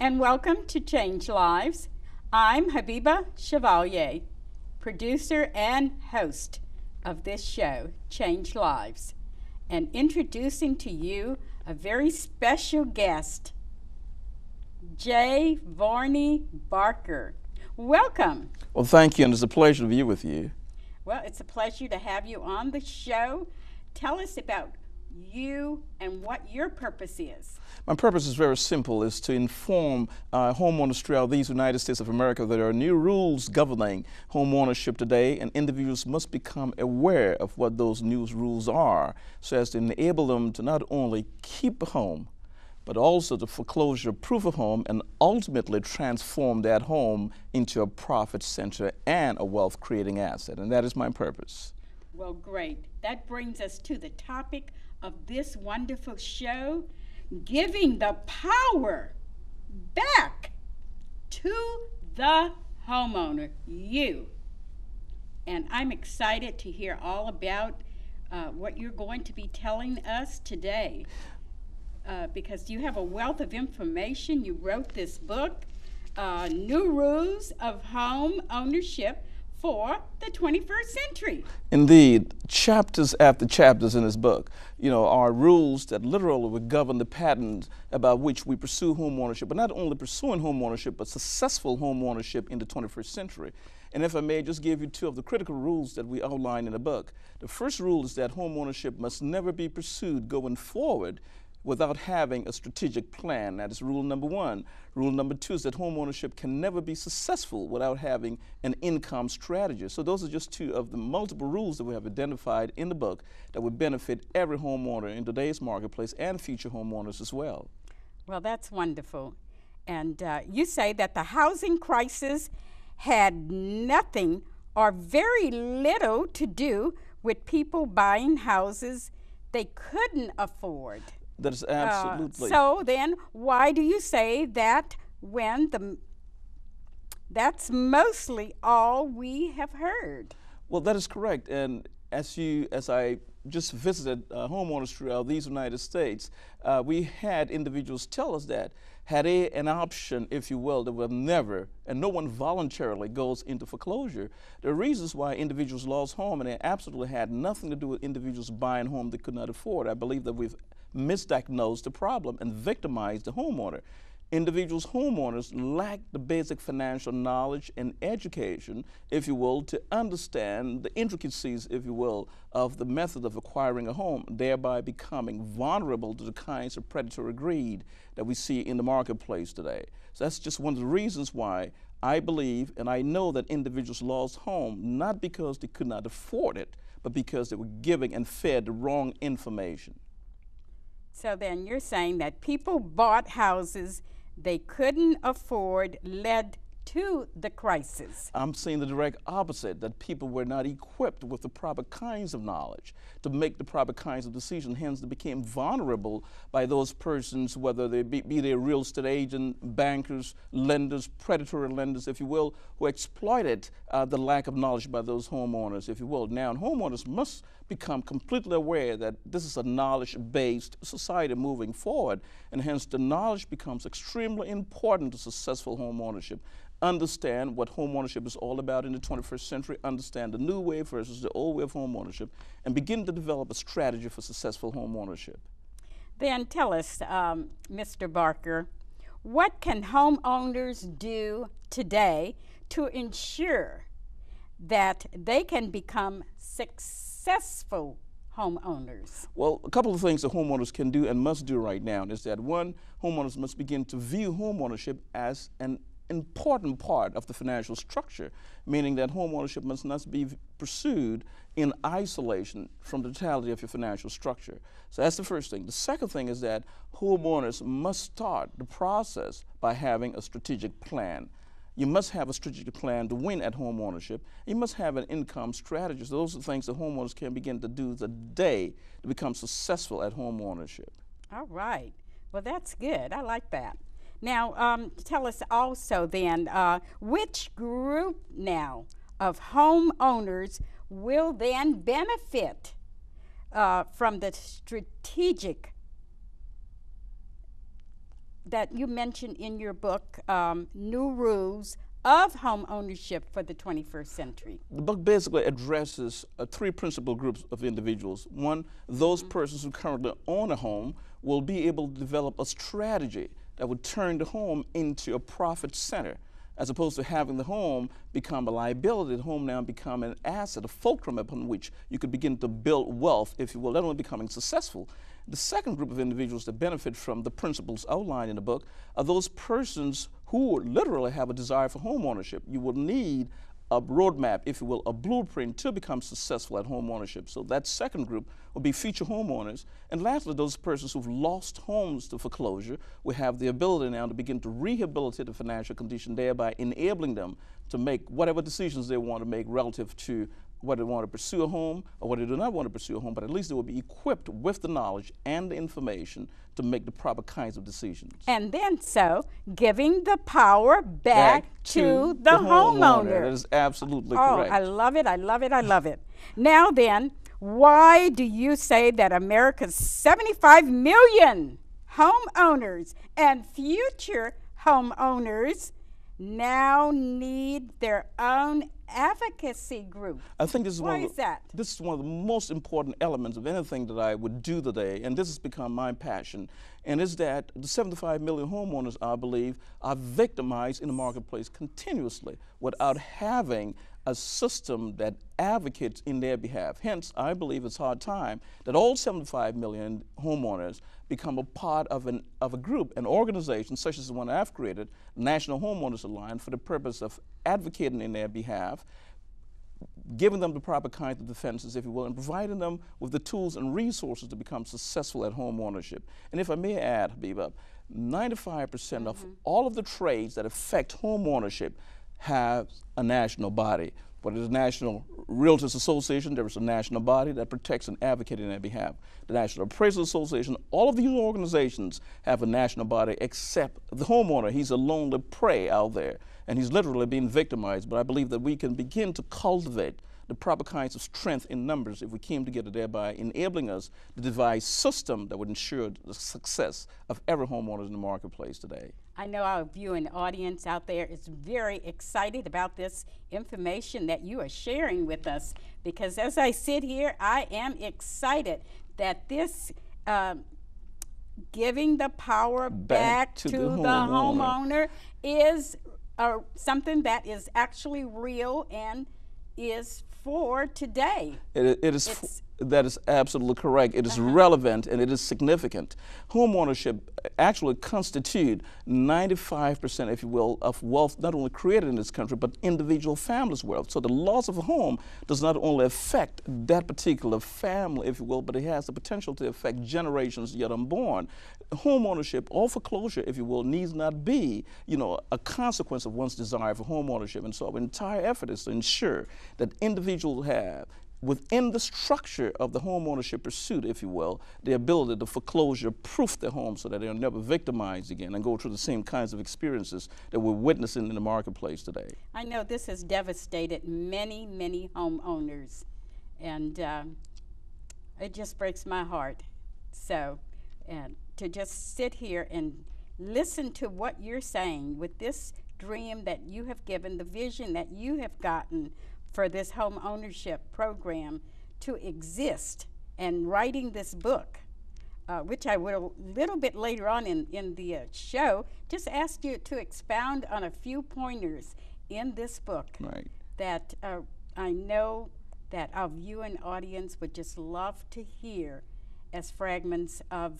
and welcome to Change Lives. I'm Habiba Chevalier, producer and host of this show, Change Lives, and introducing to you a very special guest, J. Varney Barker. Welcome. Well, thank you, and it's a pleasure to be with you. Well, it's a pleasure to have you on the show. Tell us about you and what your purpose is. My purpose is very simple, is to inform homeowners throughout these United States of America that there are new rules governing home ownership today, and individuals must become aware of what those new rules are so as to enable them to not only keep a home, but also to foreclosure-proof a home and ultimately transform that home into a profit center and a wealth-creating asset. And that is my purpose. Well, great. That brings us to the topic of this wonderful show, giving the power back to the homeowner, you. And I'm excited to hear all about what you're going to be telling us today. Because you have a wealth of information. You wrote this book, New Rules of Home Ownership for the 21st Century. Indeed, chapters after chapters in this book, are rules that literally will govern the patterns about which we pursue home ownership, but not only pursuing home ownership, but successful home ownership in the 21st century. And if I may just give you two of the critical rules that we outline in the book. The first rule is that home ownership must never be pursued going forward without having a strategic plan. That is rule number one. Rule number two is that home ownership can never be successful without having an income strategy. So those are just two of the multiple rules that we have identified in the book that would benefit every homeowner in today's marketplace and future homeowners as well. Well, that's wonderful. And you say that the housing crisis had nothing or very little to do with people buying houses they couldn't afford. That is absolutely. So then, why do you say that when that's mostly all we have heard? Well, that is correct. And as I just visited homeowners throughout these United States, we had individuals tell us that had they an option, if you will, that would never, and no one voluntarily goes into foreclosure. There are reasons why individuals lost home, and it absolutely had nothing to do with individuals buying home they could not afford. I believe that we've misdiagnosed the problem and victimized the homeowner. Individuals, homeowners, lack the basic financial knowledge and education, if you will, to understand the intricacies, if you will, of the method of acquiring a home, thereby becoming vulnerable to the kinds of predatory greed that we see in the marketplace today. So that's just one of the reasons why I believe and I know that individuals lost home, not because they could not afford it, but because they were giving and fed the wrong information. So then you're saying that people bought houses they couldn't afford led to the crisis. I'm saying the direct opposite, that people were not equipped with the proper kinds of knowledge to make the proper kinds of decisions. Hence, they became vulnerable by those persons, whether they be they real estate agent, bankers, lenders, predatory lenders, if you will, who exploited the lack of knowledge by those homeowners, if you will. Now, homeowners must become completely aware that this is a knowledge-based society moving forward, and hence the knowledge becomes extremely important to successful home ownership. Understand what home ownership is all about in the 21st century, understand the new way versus the old way of home ownership, and begin to develop a strategy for successful home ownership. Then tell us, Mr. Barker, what can homeowners do today to ensure that they can become successful homeowners? Well, a couple of things that homeowners can do and must do right now is that, one, homeowners must begin to view home ownership as an important part of the financial structure, meaning that home ownership must not be pursued in isolation from the totality of your financial structure. So that's the first thing. The second thing is that homeowners must start the process by having a strategic plan. You must have a strategic plan to win at home ownership. You must have an income strategy. So those are things that homeowners can begin to do today to become successful at home ownership. All right. Well, that's good. I like that. Now, tell us also then, which group now of homeowners will then benefit from the strategic that you mentioned in your book, New Rules of Home Ownership for the 21st Century. The book basically addresses three principal groups of individuals. One, those persons who currently own a home will be able to develop a strategy that would turn the home into a profit center, as opposed to having the home become a liability. The home now become an asset, a fulcrum upon which you could begin to build wealth, if you will, not only becoming successful. The second group of individuals that benefit from the principles outlined in the book are those persons who literally have a desire for home ownership. You will need a roadmap, if you will, a blueprint to become successful at home ownership. So that second group will be future homeowners. And lastly, those persons who've lost homes to foreclosure will have the ability now to begin to rehabilitate the financial condition, thereby enabling them to make whatever decisions they want to make relative to whether they want to pursue a home or whether they do not want to pursue a home, but at least they will be equipped with the knowledge and the information to make the proper kinds of decisions. And then giving the power back to the homeowner. That is absolutely Oh, correct. I love it, I love it, I love it. Now then, why do you say that America's 75 million homeowners and future homeowners now need their own advocacy group? I think this is Why is that? This is one of the most important elements of anything that I would do today, and this has become my passion, and is that the 75 million homeowners, I believe, are victimized in the marketplace continuously without having a system that advocates in their behalf. Hence, I believe it's hard time that all 75 million homeowners become a part of a group, an organization such as the one I've created, National Homeowners Alliance, for the purpose of advocating in their behalf, giving them the proper kinds of defenses, if you will, and providing them with the tools and resources to become successful at home ownership. And if I may add, Habiba, 95% of all of the trades that affect home ownership have a national body. But the National Realtors Association, there is a national body that protects and advocates on their behalf. The National Appraisal Association, all of these organizations have a national body except the homeowner. He's a lonely prey out there, and he's literally being victimized. But I believe that we can begin to cultivate the proper kinds of strength in numbers if we came together, thereby enabling us to devise a system that would ensure the success of every homeowner in the marketplace today. I know our viewing audience out there is very excited about this information that you are sharing with us, because as I sit here, I am excited that this giving the power back to the homeowner is something that is actually real and is for today. That is absolutely correct. It is relevant and it is significant. Homeownership actually constitutes 95%, if you will, of wealth not only created in this country, but individual families' wealth. So the loss of a home does not only affect that particular family, if you will, but it has the potential to affect generations yet unborn. Homeownership or foreclosure, if you will, needs not be, a consequence of one's desire for homeownership. And so our entire effort is to ensure that individuals have, within the structure of the home ownership pursuit, if you will, the ability to foreclosure-proof their home so that they're never victimized again and go through the same kinds of experiences that we're witnessing in the marketplace today. I know this has devastated many, many homeowners, and it just breaks my heart. So, and to just sit here and listen to what you're saying with this dream that you have given, the vision that you have gotten for this home ownership program to exist, and writing this book, which I will a little bit later on in the show, just ask you to expound on a few pointers in this book that I know that our viewing audience would just love to hear as fragments of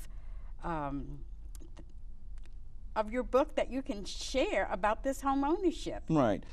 your book that you can share about this home ownership. Right.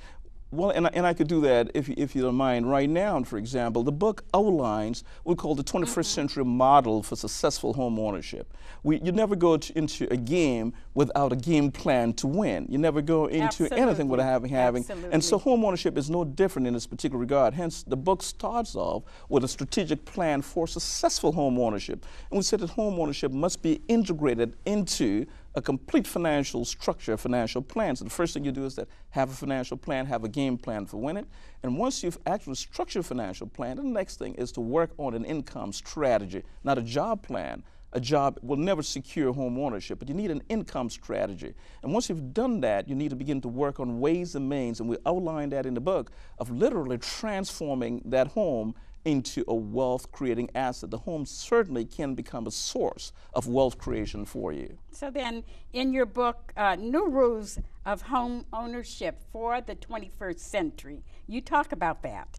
Well, and I could do that if you don't mind. Right now, for example, the book outlines what we call the 21st century model for successful home ownership. You never go into a game without a game plan to win. You never go into anything without having. And so home ownership is no different in this particular regard. Hence, the book starts off with a strategic plan for successful home ownership. And we said that home ownership must be integrated into a complete financial structure, financial plan. So the first thing you do is that have a financial plan, have a game plan for winning. And once you've actually structured a financial plan, the next thing is to work on an income strategy, not a job plan, a job will never secure home ownership, but you need an income strategy. And once you've done that, you need to begin to work on ways and means, and we outline that in the book, of literally transforming that home into a wealth-creating asset. The home certainly can become a source of wealth creation for you. So then, in your book, New Rules of Home Ownership for the 21st Century, you talk about that,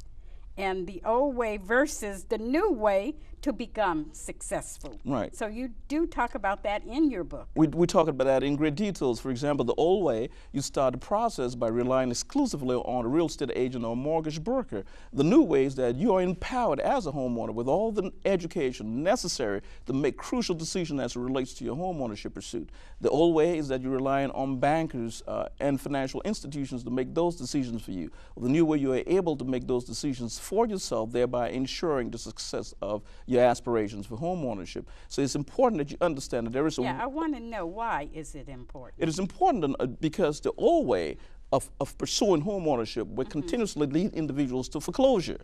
and the old way versus the new way to become successful. Right. So you do talk about that in your book. We talk about that in great details. For example, the old way, you start the process by relying exclusively on a real estate agent or a mortgage broker. The new way is that you are empowered as a homeowner with all the education necessary to make crucial decisions as it relates to your home ownership pursuit. The old way is that you're relying on bankers and financial institutions to make those decisions for you. The new way, you are able to make those decisions for yourself, thereby ensuring the success of your aspirations for home ownership. So it's important that you understand that there is a... Yeah, I want to know, why is it important? It is important because the old way of pursuing home ownership would continuously lead individuals to foreclosure.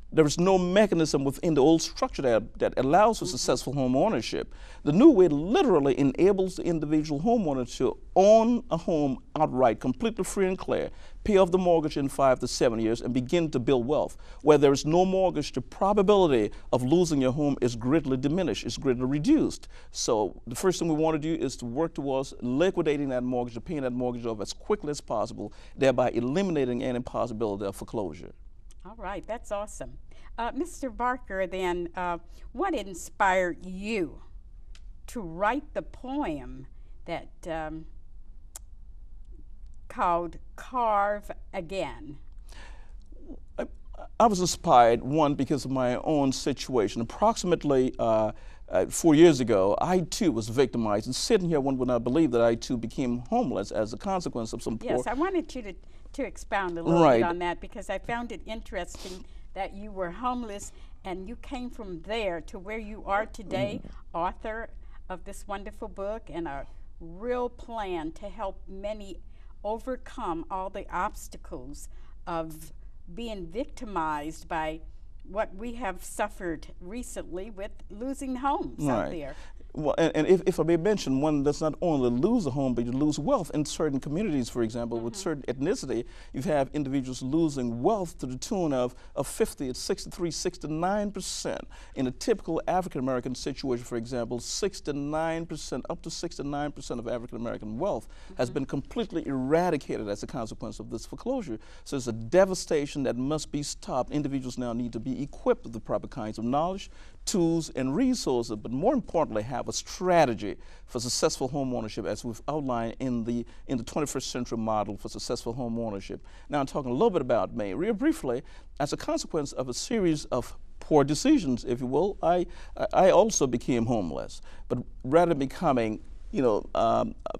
There is no mechanism within the old structure that allows for successful home ownership. The new way literally enables the individual homeowner to own a home outright, completely free and clear, pay off the mortgage in 5 to 7 years, and begin to build wealth. Where there is no mortgage, the probability of losing your home is greatly diminished, is greatly reduced. So the first thing we want to do is to work towards liquidating that mortgage, or paying that mortgage off as quickly as possible, thereby eliminating any possibility of foreclosure. All right, that's awesome. Mr. Barker, then, what inspired you to write the poem that called Carve Again? I was inspired, one, because of my own situation. Approximately 4 years ago, I too was victimized, and sitting here, one would not believe that I too became homeless as a consequence of some poor... Yes, I wanted you to expound a little bit on that, because I found it interesting that you were homeless and you came from there to where you are today, author of this wonderful book and a real plan to help many overcome all the obstacles of being victimized by what we have suffered recently with losing homes out there. Well, and if I may mention, one does not only lose a home, but you lose wealth in certain communities. For example, with certain ethnicity, you have individuals losing wealth to the tune of 50, 63, 69%. In a typical African-American situation, for example, 69%, up to 69% of African-American wealth has been completely eradicated as a consequence of this foreclosure. So it's a devastation that must be stopped. Individuals now need to be equipped with the proper kinds of knowledge, tools, and resources, but more importantly, have a strategy for successful home ownership, as we've outlined in the 21st century model for successful home ownership. Now, I'm talking a little bit about me. Real briefly, as a consequence of a series of poor decisions, if you will, I also became homeless. But rather than becoming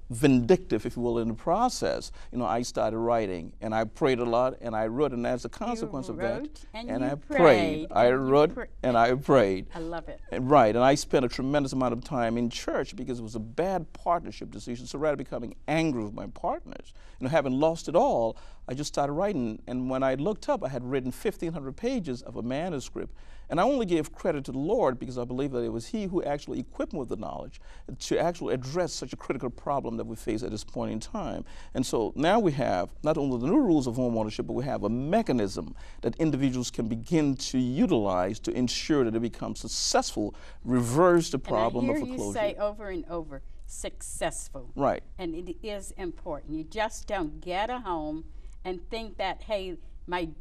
vindictive, if you will, in the process, I started writing, and I prayed a lot, and I wrote, and as a consequence of that, and I prayed. I wrote and I prayed. I love it. And I spent a tremendous amount of time in church because it was a bad partnership decision. So rather than becoming angry with my partners, having lost it all, I just started writing. And when I looked up, I had written 1,500 pages of a manuscript. And I only gave credit to the Lord because I believe that it was He who actually equipped me with the knowledge to actually address such a critical problem that we face at this point in time. And so now we have not only the new rules of home ownership, but we have a mechanism that individuals can begin to utilize to ensure that they become successful, reverse the problem of foreclosure. And I hear you say over and over, successful. Right. And it is important. You just don't get a home and think that, hey,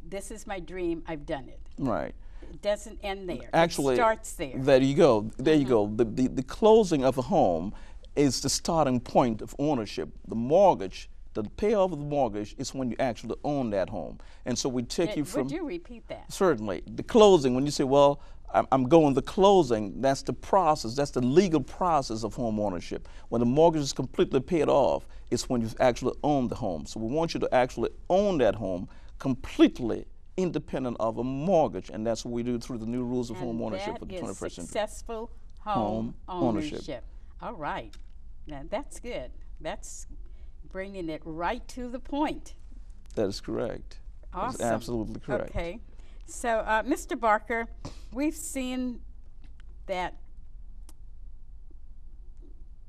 this is my dream, I've done it. Right. It doesn't end there. Actually, it starts there. There you go. There you go. The closing of a home is the starting point of ownership. The mortgage, the payoff of the mortgage is when you actually own that home. And so we take you from... Would you repeat that? Certainly. The closing, when you say, well, I'm going the closing, that's the process, that's the legal process of home ownership. When the mortgage is completely paid off, it's when you actually own the home. So we want you to actually own that home completely independent of a mortgage, and that's what we do through the new rules of home ownership for the 21st century. Successful home ownership. All right. Now that's good. That's bringing it right to the point. That is correct. Awesome. That's absolutely correct. Okay. So, Mr. Barker, we've seen that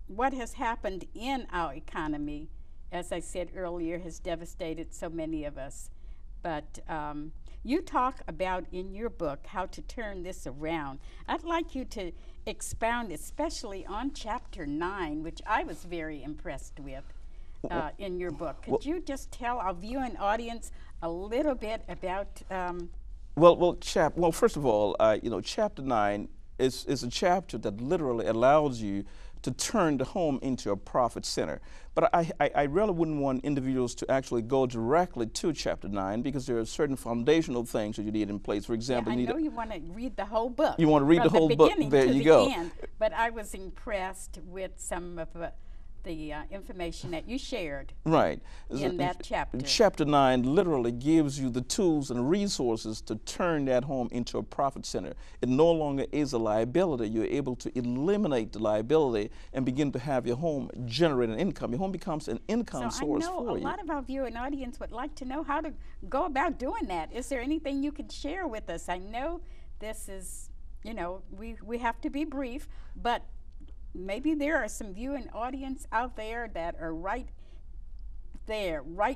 what has happened in our economy, as I said earlier, has devastated so many of us. But you talk about in your book how to turn this around. I'd like you to expound especially on chapter 9, which I was very impressed with in your book. Could you just tell our viewing audience a little bit about Well, first of all, chapter 9 is a chapter that literally allows you to turn the home into a profit center. But I really wouldn't want individuals to actually go directly to chapter 9 because there are certain foundational things that you need in place. For example, I know you want to read the whole book. You want to read the whole book. There you go. End, but I was impressed with some of the information that you shared in that chapter. Chapter 9 literally gives you the tools and resources to turn that home into a profit center. It no longer is a liability. You're able to eliminate the liability and begin to have your home generate an income. Your home becomes an income source for you. I know a lot of our viewing audience would like to know how to go about doing that. Is there anything you could share with us? I know this is, we have to be brief, but maybe there are some viewing audience out there that are right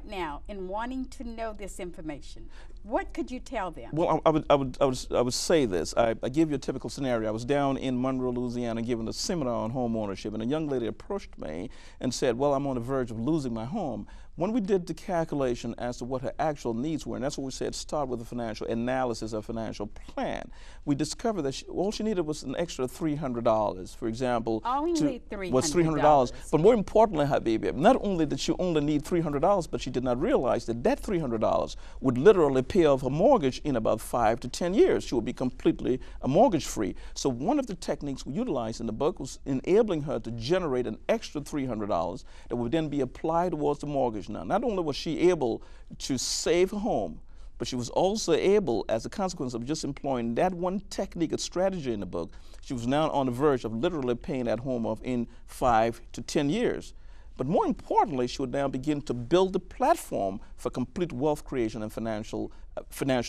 now and wanting to know this information. What could you tell them? Well, I would say this. I give you a typical scenario. I was down in Monroe, Louisiana, giving a seminar on home ownership, and a young lady approached me and said, well, I'm on the verge of losing my home. When we did the calculation as to what her actual needs were, and that's what we said, start with a financial analysis, a financial plan, we discovered that all she needed was an extra $300, for example. Only $300. Was $300. But more importantly, Habibi, not only did she only need $300, but she did not realize that that $300 would literally pay off her mortgage in about 5 to 10 years. She would be completely mortgage free. So one of the techniques we utilized in the book was enabling her to generate an extra $300 that would then be applied towards the mortgage. Now, not only was she able to save her home, but she was also able, as a consequence of just employing that one technique, a strategy in the book, she was now on the verge of literally paying that home off in 5 to 10 years. But more importantly, she would now begin to build the platform for complete wealth creation and financial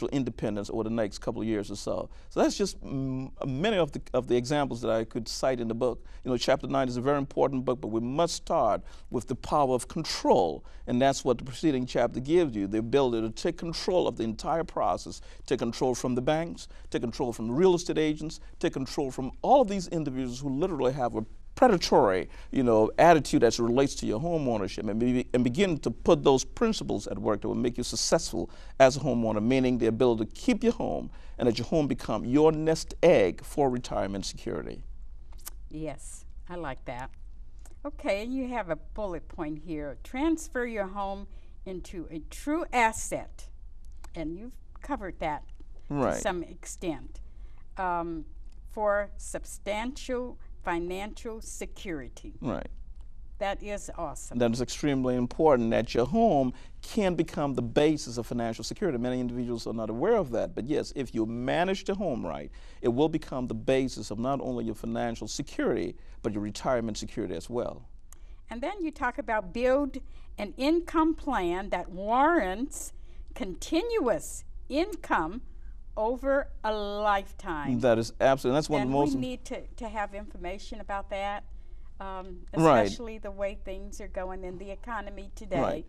independence over the next couple of years or so. So that's just many of the examples that I could cite in the book. Chapter 9 is a very important book, but we must start with the power of control, and that's what the preceding chapter gives you, the ability to take control of the entire process, take control from the banks, take control from the real estate agents, take control from all of these individuals who literally have a predatory, attitude as it relates to your home ownership, and begin to put those principles at work that will make you successful as a homeowner, meaning the ability to keep your home and that your home become your nest egg for retirement security. Yes, I like that. Okay, you have a bullet point here. Transfer your home into a true asset, and you've covered that to some extent, for substantial financial security. Right. That is awesome. That is extremely important, that your home can become the basis of financial security. Many individuals are not aware of that, but yes, if you manage the home right, it will become the basis of not only your financial security, but your retirement security as well. And then you talk about build an income plan that warrants continuous income over a lifetime. That is absolutely, that's one of the most. And we need to have information about that, especially the way things are going in the economy today. Right.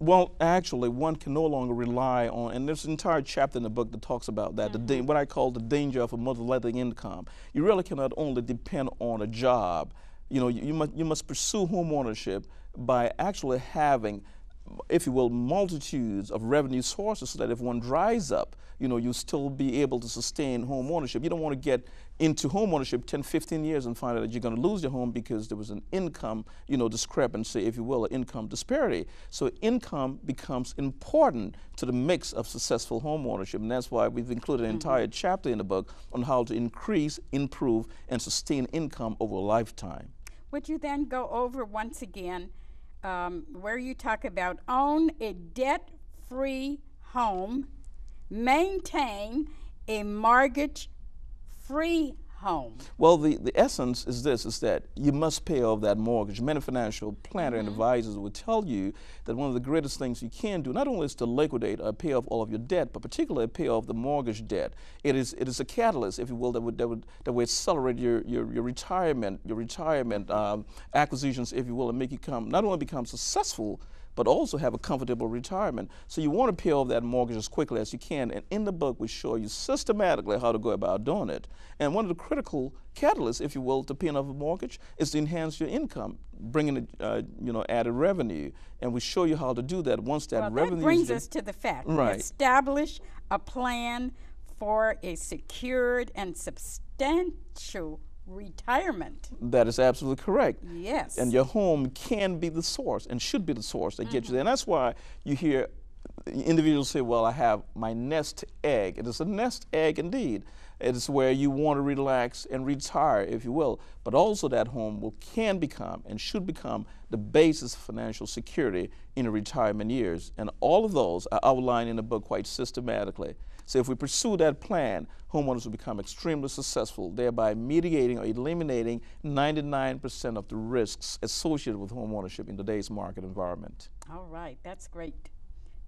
Well, actually, one can no longer rely on, and there's an entire chapter in the book that talks about that, what I call the danger of a multi-level income. You really cannot only depend on a job. You must pursue home ownership by actually having, if you will, multitudes of revenue sources so that if one dries up, you still be able to sustain home ownership. You don't want to get into home ownership 10, 15 years and find out that you're going to lose your home because there was an income, discrepancy, if you will, an income disparity. So income becomes important to the mix of successful home ownership, and that's why we've included an entire chapter in the book on how to increase, improve, and sustain income over a lifetime. Would you then go over once again where you talk about own a debt-free home, maintain a mortgage-free home? Well, the essence is this, is that you must pay off that mortgage. Many financial planners and advisors will tell you that one of the greatest things you can do not only is to liquidate or pay off all of your debt, but particularly pay off the mortgage debt. It is a catalyst, if you will, that would accelerate your retirement acquisitions, if you will, and make you not only become successful, but also have a comfortable retirement. So you want to pay off that mortgage as quickly as you can. And in the book, we show you systematically how to go about doing it. And one of the critical catalysts, if you will, to paying off a mortgage is to enhance your income, bringing added revenue. And we show you how to do that once that revenue. That brings us to the fact. Right. Establish a plan for a secured and substantial retirement. That is absolutely correct. Yes. And your home can be the source and should be the source that gets you there. And that's why you hear individuals say, well, I have my nest egg. It is a nest egg indeed. It is where you want to relax and retire, if you will. But also that home can become and should become the basis of financial security in your retirement years. And all of those are outlined in the book quite systematically. So if we pursue that plan, homeowners will become extremely successful, thereby mitigating or eliminating 99% of the risks associated with homeownership in today's market environment. All right, that's great.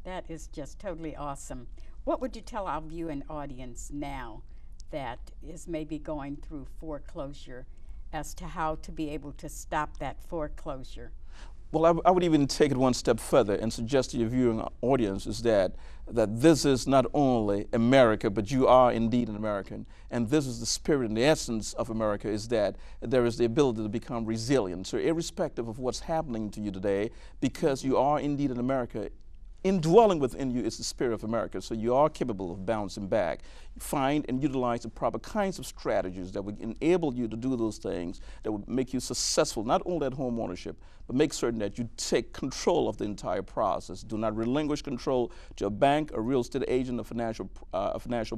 That is just totally awesome. What would you tell our viewing audience now that is maybe going through foreclosure as to how to be able to stop that foreclosure? Well, I would even take it one step further and suggest to your viewing audience is that this is not only America, but you are indeed an American. And this is the spirit and the essence of America, is that there is the ability to become resilient. So irrespective of what's happening to you today, because you are indeed an America, indwelling within you is the spirit of America, so you are capable of bouncing back. Find and utilize the proper kinds of strategies that would enable you to do those things that would make you successful, not only at home ownership, but make certain that you take control of the entire process. Do not relinquish control to a bank, a real estate agent, a financial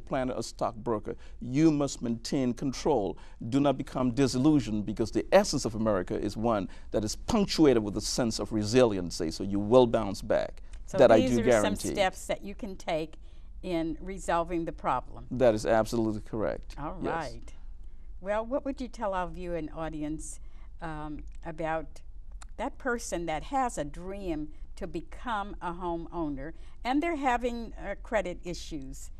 planner, a stockbroker. You must maintain control. Do not become disillusioned, because the essence of America is one that is punctuated with a sense of resiliency, so you will bounce back. So that these I do are guarantee. some steps that you can take in resolving the problem. That is absolutely correct. All Yes. right. Well, what would you tell our viewing audience about that person that has a dream to become a homeowner and they're having credit issues?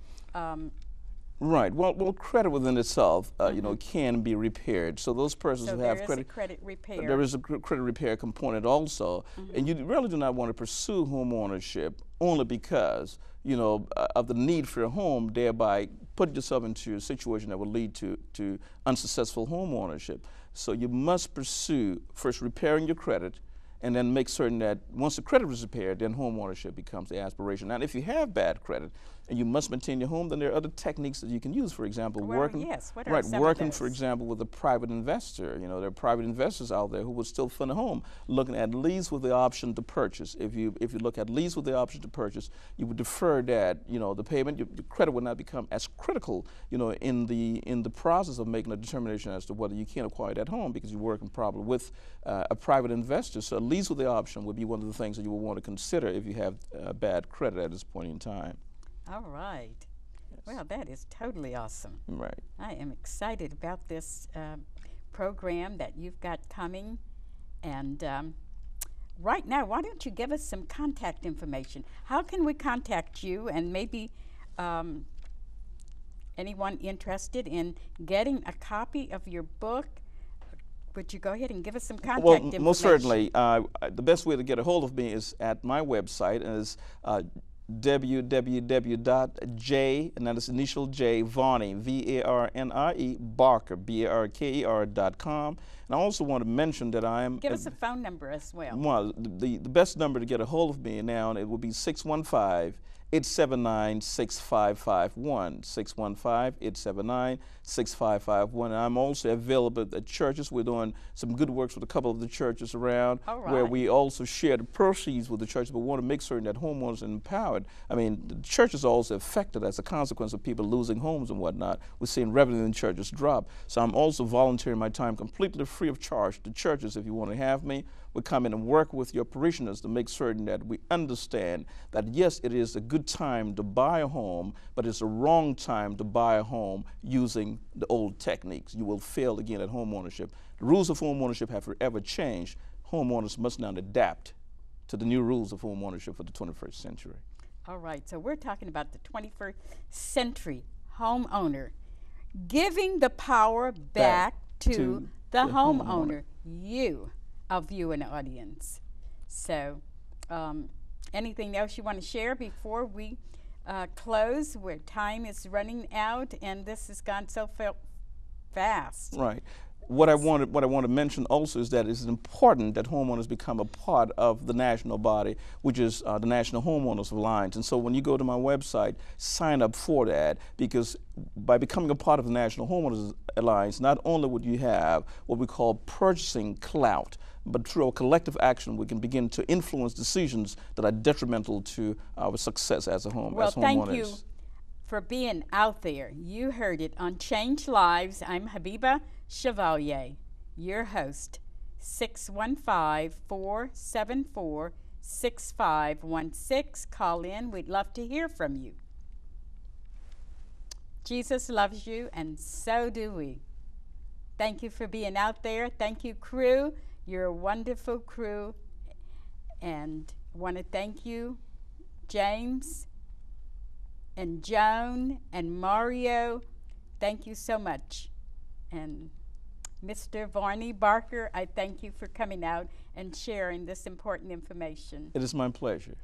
Right. Well, credit within itself, can be repaired. So those persons So who there have is credit, a credit repair. there is a credit repair component also, and you really do not want to pursue home ownership only because of the need for a home, thereby putting yourself into a situation that will lead to unsuccessful home ownership. So you must pursue first repairing your credit, and then make certain that once the credit is repaired, then home ownership becomes the aspiration. Now, if you have bad credit and you must maintain your home, then there are other techniques that you can use. For example, What are some of working, those? for example, with a private investor. There are private investors out there who will still fund a home, looking at lease with the option to purchase. If you look at lease with the option to purchase, you would defer that, the payment, your credit would not become as critical, in the process of making a determination as to whether you can acquire that home, because you're working probably with a private investor. So lease with the option would be one of the things that you will want to consider if you have bad credit at this point in time. All right. Yes. Well, that is totally awesome. Right. I am excited about this program that you've got coming. And right now, why don't you give us some contact information? How can we contact you, and maybe anyone interested in getting a copy of your book? Would you go ahead and give us some contact information? Most certainly. The best way to get a hold of me is at my website, and is www.j, and that is initial J, Varney, V-A-R-N-I-E, Barker, B-A-R-K-E-R.com. And I also want to mention that I am... Give us a phone number as well. Well, the best number to get a hold of me now, it will be 615-879-6551, 615-879-6551. And I'm also available at churches. We're doing some good works with a couple of the churches around, where we also share the proceeds with the churches, but want to make certain that homeowners are empowered. I mean, the churches are also affected as a consequence of people losing homes and whatnot. We're seeing revenue in churches drop. So I'm also volunteering my time completely free of charge to churches. If you want to have me, we come in and work with your parishioners to make certain that we understand that, yes, it is a good time to buy a home, but it's a wrong time to buy a home using the old techniques. You will fail again at home ownership. The rules of home ownership have forever changed. Homeowners must now adapt to the new rules of home ownership for the 21st century. All right, so we're talking about the 21st century homeowner, giving the power back to the homeowner, you, our viewing audience. So, anything else you want to share before we close, where time is running out and this has gone so fast? Right. What I want to mention also is that it's important that homeowners become a part of the national body, which is the National Homeowners Alliance. And so when you go to my website, sign up for that, because by becoming a part of the National Homeowners Alliance, not only would you have what we call purchasing clout, but through our collective action, we can begin to influence decisions that are detrimental to our success as a home. Well, as homeowners. Thank you for being out there. You heard it on Changed Lives. I'm Habiba Chevalier, your host. 615-474-6516. Call in. We'd love to hear from you. Jesus loves you, and so do we. Thank you for being out there. Thank you, crew. You're a wonderful crew. And I want to thank you, James and Joan and Mario. Thank you so much. And Mr. Varney Barker, I thank you for coming out and sharing this important information. It is my pleasure.